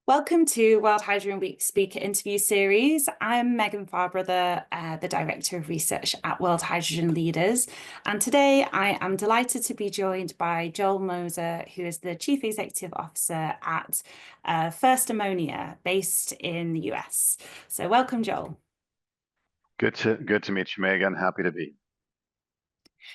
Welcome to World Hydrogen Week Speaker Interview Series. I'm Megan Farbrother, the Director of Research at World Hydrogen Leaders. And today I am delighted to be joined by Joel Moser, who is the Chief Executive Officer at First Ammonia, based in the US. So welcome, Joel. Good to meet you, Megan. Happy to be.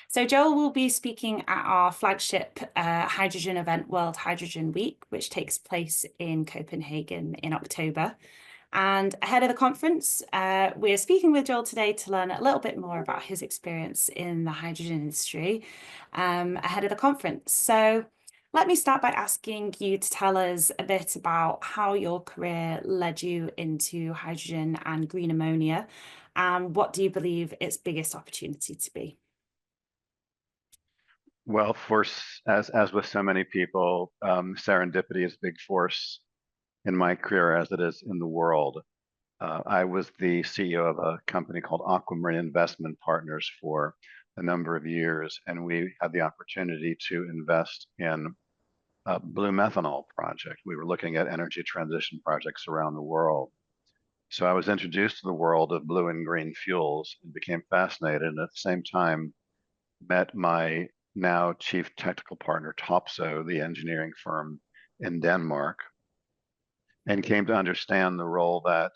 So Joel will be speaking at our flagship hydrogen event, World Hydrogen Week, which takes place in Copenhagen in October. And ahead of the conference, we're speaking with Joel today to learn a little bit more about his experience in the hydrogen industry ahead of the conference. So let me start by asking you to tell us a bit about how your career led you into hydrogen and green ammonia, and what do you believe its biggest opportunity to be? Well, as with so many people, serendipity is a big force in my career as it is in the world. I was the CEO of a company called Aquamarine Investment Partners for a number of years, and we had the opportunity to invest in a blue methanol project. We were looking at energy transition projects around the world. So I was introduced to the world of blue and green fuels and became fascinated, and at the same time met my now chief technical partner, Topso, the engineering firm in Denmark, and came to understand the role that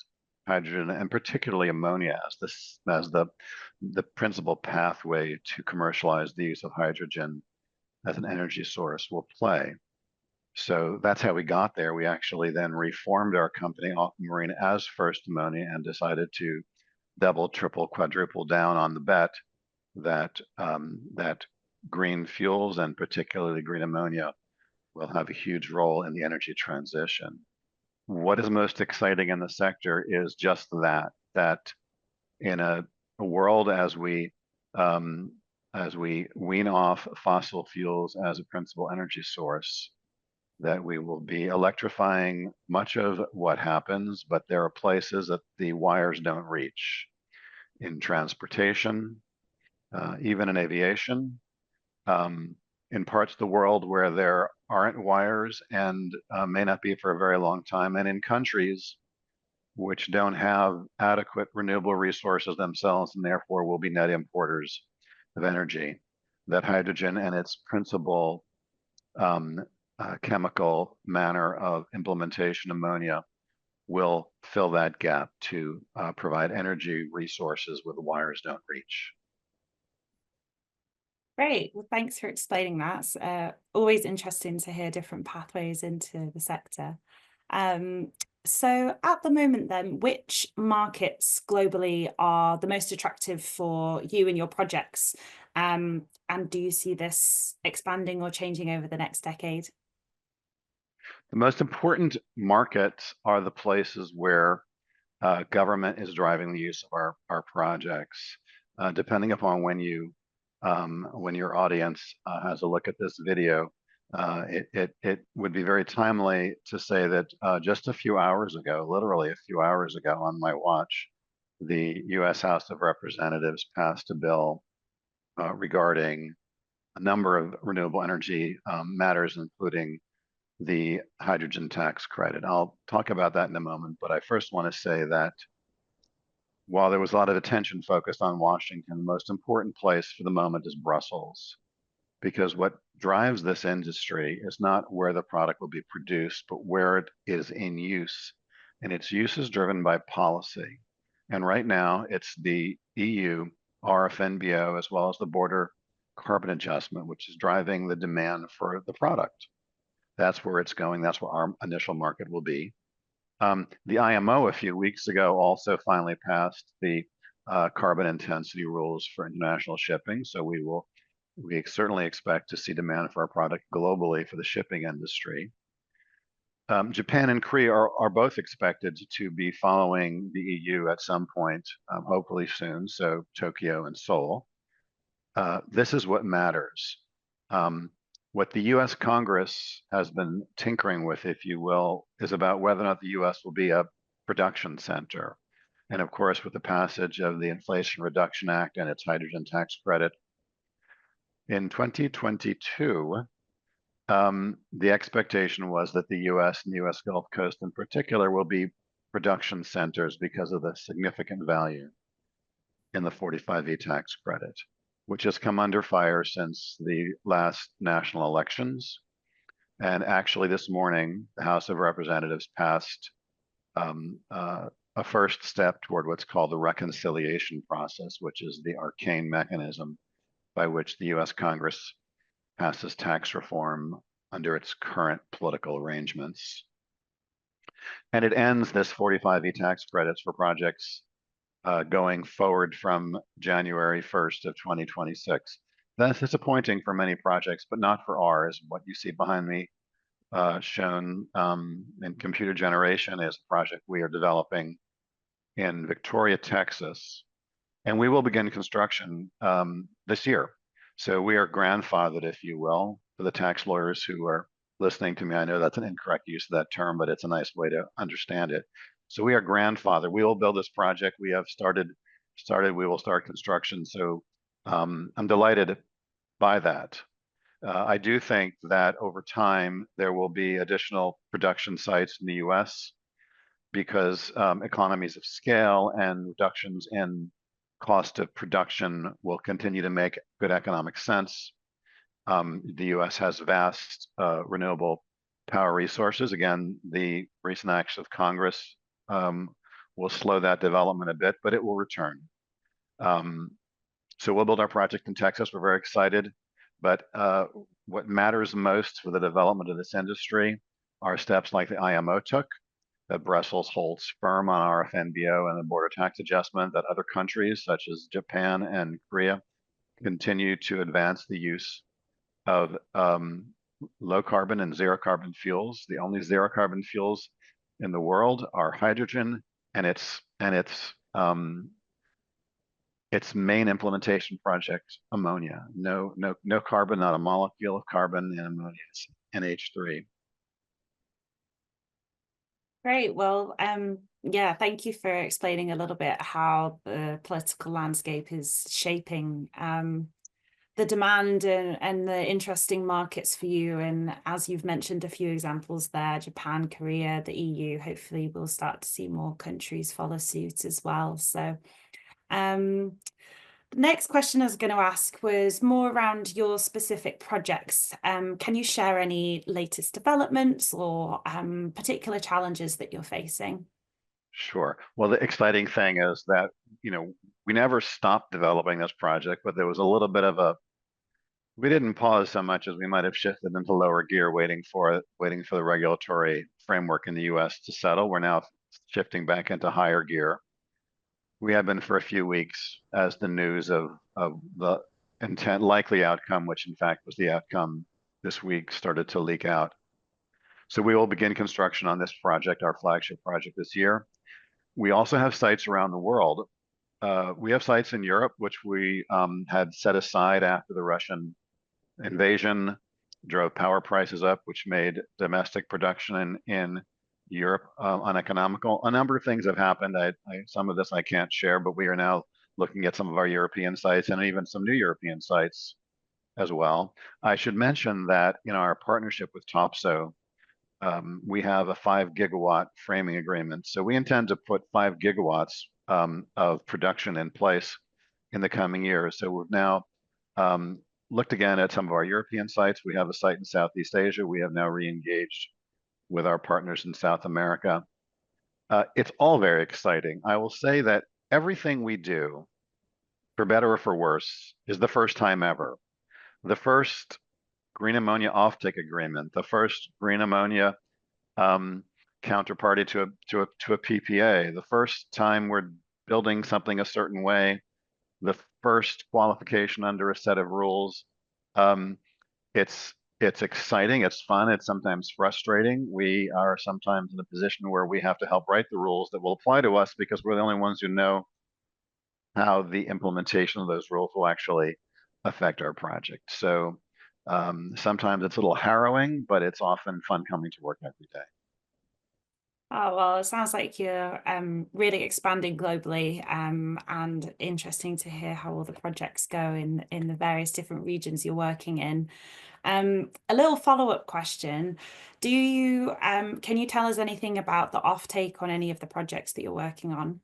hydrogen and particularly ammonia as the principal pathway to commercialize the use of hydrogen as an energy source will play. So that's how we got there. We actually then reformed our company, Aquamarine, as First Ammonia, and decided to double, triple, quadruple down on the bet that green fuels and particularly green ammonia will have a huge role in the energy transition. What is most exciting in the sector is just that in a world as we wean off fossil fuels as a principal energy source, that we will be electrifying much of what happens, but there are places that the wires don't reach in transportation, even in aviation, in parts of the world where there aren't wires and may not be for a very long time, and in countries which don't have adequate renewable resources themselves and therefore will be net importers of energy, that hydrogen and its principal chemical manner of implementation, ammonia, will fill that gap to provide energy resources where the wires don't reach. Great. Well, thanks for explaining that. It's always interesting to hear different pathways into the sector. So at the moment then, which markets globally are the most attractive for you and your projects? And do you see this expanding or changing over the next decade? The most important markets are the places where government is driving the use of our projects. Depending upon when your audience has a look at this video, it would be very timely to say that just a few hours ago, literally a few hours ago on my watch, the U.S. House of Representatives passed a bill regarding a number of renewable energy matters, including the hydrogen tax credit. I'll talk about that in a moment, but I first want to say that while there was a lot of attention focused on Washington, the most important place for the moment is Brussels, because what drives this industry is not where the product will be produced, but where it is in use. And its use is driven by policy. And right now, it's the EU, RFNBO, as well as the border carbon adjustment, which is driving the demand for the product. That's where it's going. That's where our initial market will be. The IMO a few weeks ago also finally passed the carbon intensity rules for international shipping. So we certainly expect to see demand for our product globally for the shipping industry. Japan and Korea are both expected to be following the EU at some point, hopefully soon. So Tokyo and Seoul. This is what matters. What the US Congress has been tinkering with, if you will, is about whether or not the US will be a production center. And of course, with the passage of the Inflation Reduction Act and its hydrogen tax credit in 2022, the expectation was that the US and the US Gulf Coast in particular will be production centers because of the significant value in the 45V tax credit, which has come under fire since the last national elections. And actually, this morning, the House of Representatives passed a first step toward what's called the reconciliation process, which is the arcane mechanism by which the US Congress passes tax reform under its current political arrangements. And it ends this 45E tax credits for projects going forward from January 1st of 2026. That's disappointing for many projects, but not for ours. What you see behind me shown in computer generation is a project we are developing in Victoria, Texas, and we will begin construction this year. So we are grandfathered, if you will, for the tax lawyers who are listening to me. I know that's an incorrect use of that term, but it's a nice way to understand it. So we are grandfathered. We will build this project. We have started. We will start construction. So I'm delighted by that. I do think that over time there will be additional production sites in the U.S. because economies of scale and reductions in cost of production will continue to make good economic sense. The U.S. has vast renewable power resources. Again, the recent acts of Congress will slow that development a bit, but it will return. So we'll build our project in Texas. We're very excited. But what matters most for the development of this industry are steps like the IMO took, that Brussels holds firm on RFNBO and the border tax adjustment, that other countries such as Japan and Korea continue to advance the use of low carbon and zero carbon fuels. The only zero carbon fuels in the world are hydrogen and its main implementation project, ammonia. No carbon, not a molecule of carbon in ammonia. It's NH3. Great. Well, yeah, thank you for explaining a little bit how the political landscape is shaping the demand and the interesting markets for you. And as you've mentioned a few examples there, Japan, Korea, the EU, hopefully we'll start to see more countries follow suit as well. So the next question I was going to ask was more around your specific projects. Can you share any latest developments or particular challenges that you're facing? Sure. Well, the exciting thing is that, we never stopped developing this project, but there was a little bit of we didn't pause so much as we might have shifted into lower gear, waiting for the regulatory framework in the US to settle. We're now shifting back into higher gear. We have been for a few weeks as the news of the likely outcome, which in fact was the outcome this week, started to leak out. So we will begin construction on this project, our flagship project this year. We also have sites around the world. We have sites in Europe, which we had set aside after the Russian invasion, drove power prices up, which made domestic production in Europe uneconomical. A number of things have happened. Some of this I can't share, but we are now looking at some of our European sites and even some new European sites as well. I should mention that in our partnership with Topsoe, we have a 5 gigawatt framing agreement. So we intend to put 5 gigawatts of production in place in the coming years. So we've now looked again at some of our European sites. We have a site in Southeast Asia. We have now re-engaged with our partners in South America. It's all very exciting. I will say that everything we do, for better or for worse, is the first time ever. The first green ammonia offtake agreement, the first green ammonia counterparty to a PPA, the first time we're building something a certain way, the first qualification under a set of rules. It's exciting, it's fun, it's sometimes frustrating. We are sometimes in a position where we have to help write the rules that will apply to us because we're the only ones who know how the implementation of those rules will actually affect our project. So sometimes it's a little harrowing, but it's often fun coming to work every day. Oh, well, it sounds like you're really expanding globally, and interesting to hear how all the projects go in the various different regions you're working in. A little follow-up question. Can you tell us anything about the offtake on any of the projects that you're working on?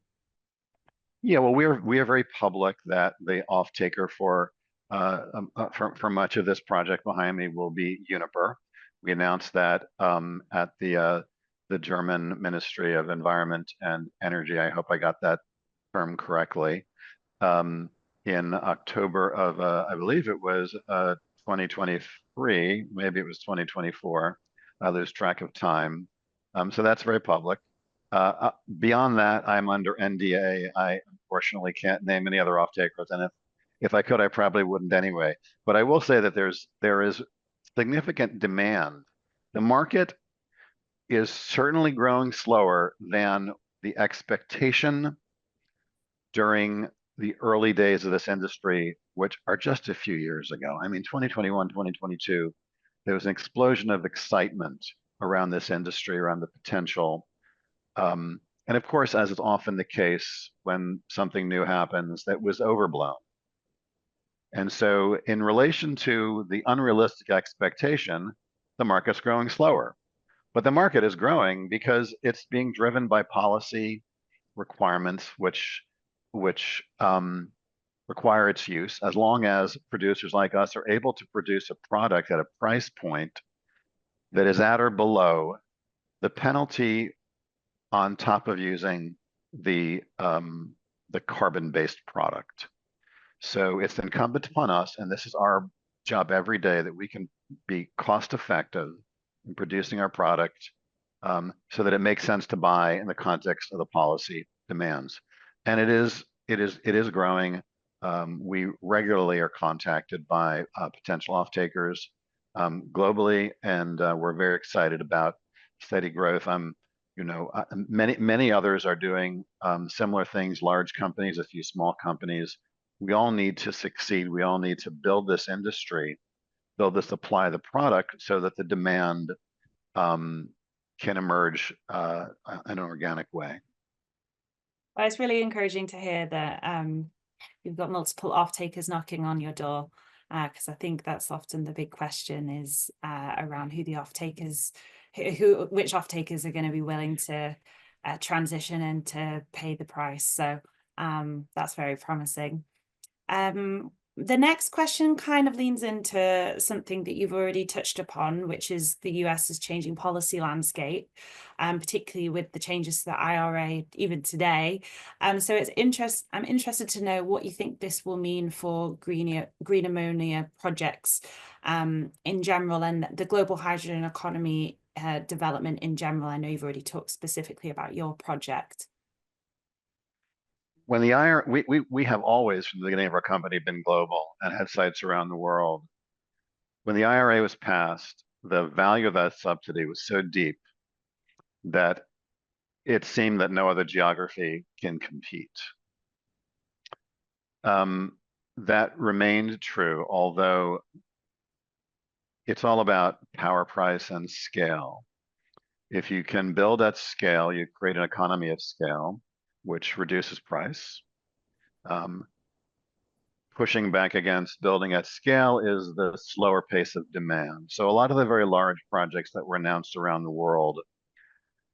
Yeah, well, we are very public that the off taker for much of this project behind me will be Uniper. We announced that at the German Ministry of Environment and Energy. I hope I got that term correctly. Um, in October of I believe it was 2023, maybe it was 2024. I lose track of time. So that's very public. Beyond that, I'm under NDA. I unfortunately can't name any other off-takers, and if I could, I probably wouldn't anyway. But I will say that there is significant demand. The market is certainly growing slower than the expectation during the early days of this industry, which are just a few years ago. I mean, 2021, 2022, there was an explosion of excitement around this industry, around the potential. And of course, as is often the case when something new happens, that was overblown. And so, in relation to the unrealistic expectation, the market's growing slower. But the market is growing because it's being driven by policy requirements, which require its use, as long as producers like us are able to produce a product at a price point that is at or below the penalty on top of using the carbon-based product. So it's incumbent upon us, and this is our job every day, that we can be cost effective in producing our product so that it makes sense to buy in the context of the policy demands. And it is growing. We regularly are contacted by potential off-takers globally, and we're very excited about steady growth. Many others are doing similar things, large companies, a few small companies. We all need to succeed. We all need to build this industry, build the supply of the product so that the demand can emerge in an organic way. Well, it's really encouraging to hear that you've got multiple off-takers knocking on your door, because I think that's often the big question is around who the off-takers, which off-takers are going to be willing to transition and to pay the price. So that's very promising. The next question kind of leans into something that you've already touched upon, which is the US's changing policy landscape, particularly with the changes to the IRA even today. So I'm interested to know what you think this will mean for green ammonia projects in general, and the global hydrogen economy development in general. I know you've already talked specifically about your project. When the IRA, we have always, from the beginning of our company, been global and had sites around the world. When the IRA was passed, the value of that subsidy was so deep that it seemed that no other geography can compete. That remained true, although it's all about power price and scale. If you can build at scale, you create an economy of scale, which reduces price. Pushing back against building at scale is the slower pace of demand. So a lot of the very large projects that were announced around the world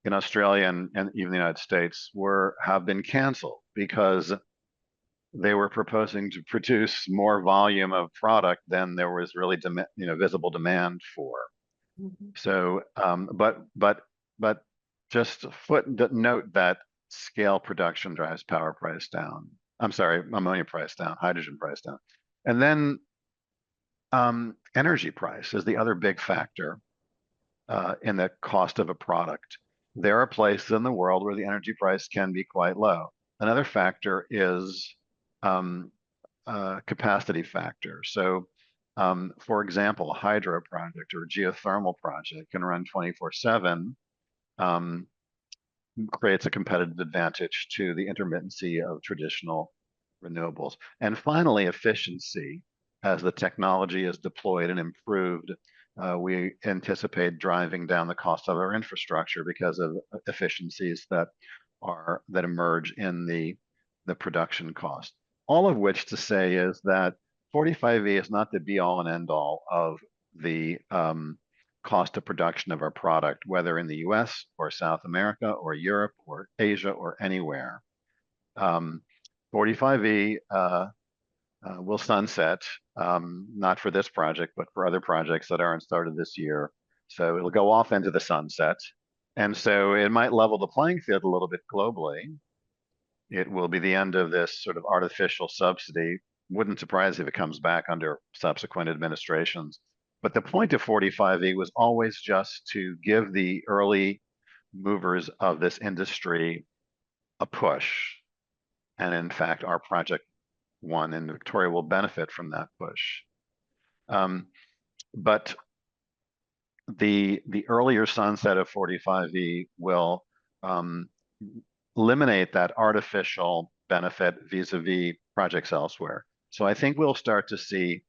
in Australia and even the United States have been canceled because they were proposing to produce more volume of product than there was really visible demand for. Mm-hmm. So, but just note that scale production drives power price down. I'm sorry, ammonia price down, hydrogen price down. And then energy price is the other big factor in the cost of a product. There are places in the world where the energy price can be quite low. Another factor is capacity factor. So, for example, a hydro project or a geothermal project can run 24/7, creates a competitive advantage to the intermittency of traditional renewables. And finally, efficiency. As the technology is deployed and improved, we anticipate driving down the cost of our infrastructure because of efficiencies that emerge in the production cost. All of which to say is that 45V is not the be all and end all of the cost of production of our product, whether in the US or South America or Europe or Asia or anywhere. 45V will sunset, not for this project, but for other projects that aren't started this year. So it'll go off into the sunset. And so it might level the playing field a little bit globally. It will be the end of this sort of artificial subsidy. Wouldn't surprise if it comes back under subsequent administrations. But the point of 45E was always just to give the early movers of this industry a push. And in fact, our project one in Victoria will benefit from that push. But the earlier sunset of 45E will eliminate that artificial benefit vis-a-vis projects elsewhere. So I think we'll start to see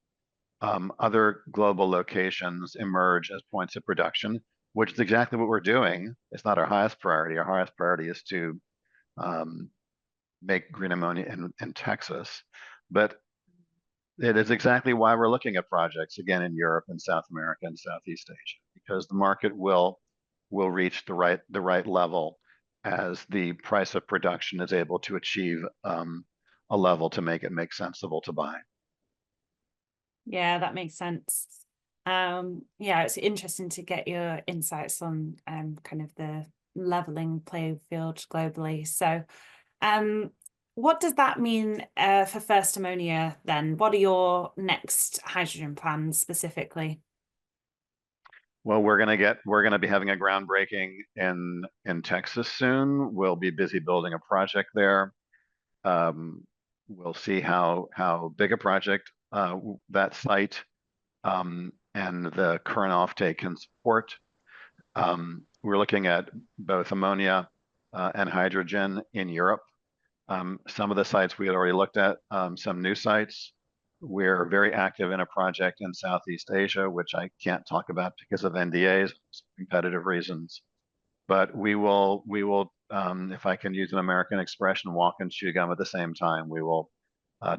other global locations emerge as points of production, which is exactly what we're doing. It's not our highest priority. Our highest priority is to make green ammonia in Texas. But it is exactly why we're looking at projects again in Europe and South America and Southeast Asia, because the market will reach the right level as the price of production is able to achieve a level to make it sensible to buy. Yeah, that makes sense. Yeah, it's interesting to get your insights on kind of the leveling playing field globally. So what does that mean for First Ammonia then? What are your next hydrogen plans specifically? Well, we're gonna be having a groundbreaking in Texas soon. We'll be busy building a project there. We'll see how big a project that site and the current offtake can support. We're looking at both ammonia and hydrogen in Europe. Some of the sites we had already looked at, some new sites. We're very active in a project in Southeast Asia, which I can't talk about because of NDAs, competitive reasons. But we will, if I can use an American expression, walk and chew gum at the same time. We will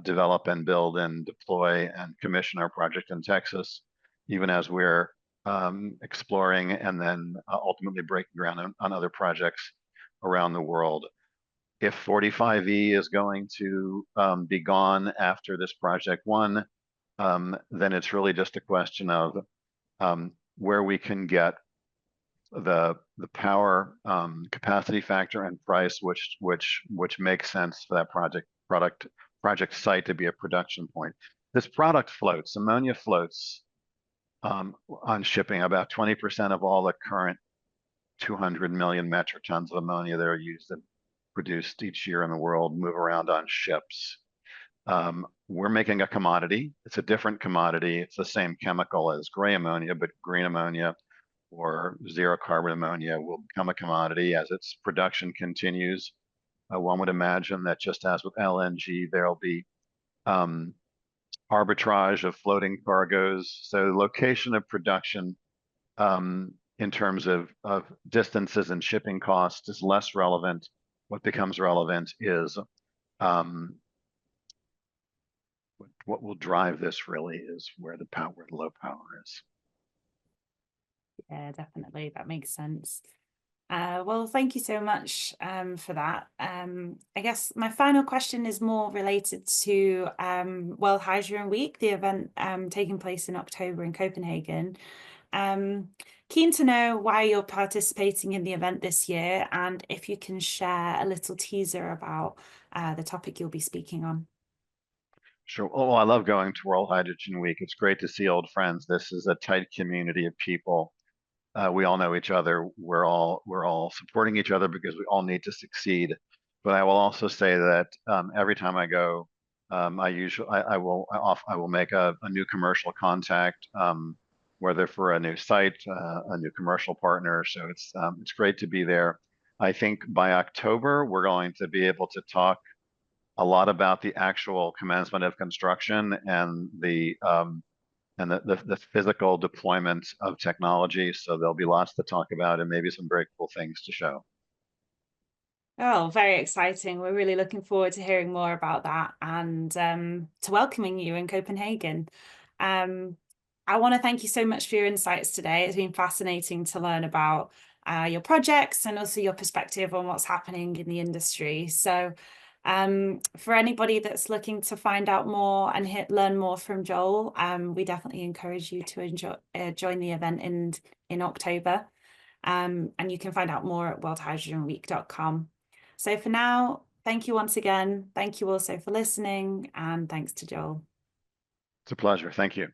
develop and build and deploy and commission our project in Texas, even as we're exploring and then ultimately breaking ground on other projects around the world. If 45E is going to be gone after this project one, then it's really just a question of where we can get the power capacity factor and price which makes sense for that project site to be a production point. This product floats, ammonia floats on shipping. About 20% of all the current 200 million metric tons of ammonia that are used and produced each year in the world move around on ships. We're making a commodity. It's a different commodity. It's the same chemical as gray ammonia, but green ammonia or zero carbon ammonia will become a commodity as its production continues. One would imagine that just as with LNG, there'll be arbitrage of floating cargoes. So location of production in terms of distances and shipping costs is less relevant. What becomes relevant is what will drive this really is where the low power is. Yeah, definitely. That makes sense. Well, thank you so much for that. I guess my final question is more related to World Hydrogen Week, the event taking place in October in Copenhagen. Keen to know why you're participating in the event this year and if you can share a little teaser about the topic you'll be speaking on. Sure. Oh, I love going to World Hydrogen Week. It's great to see old friends. This is a tight community of people. We all know each other. We're all supporting each other because we all need to succeed. But I will also say that every time I go, I will make a new commercial contact, whether for a new site, a new commercial partner. So it's great to be there. I think by October we're going to be able to talk a lot about the actual commencement of construction and the and the physical deployment of technology. So there'll be lots to talk about and maybe some very cool things to show. Oh, very exciting. We're really looking forward to hearing more about that and to welcoming you in Copenhagen. Um, I want to thank you so much for your insights today. It's been fascinating to learn about your projects and also your perspective on what's happening in the industry. So for anybody that's looking to find out more and learn more from Joel, we definitely encourage you to join the event in October. And you can find out more at worldhydrogenweek.com. So for now, thank you once again. Thank you also for listening, and thanks to Joel. It's a pleasure. Thank you.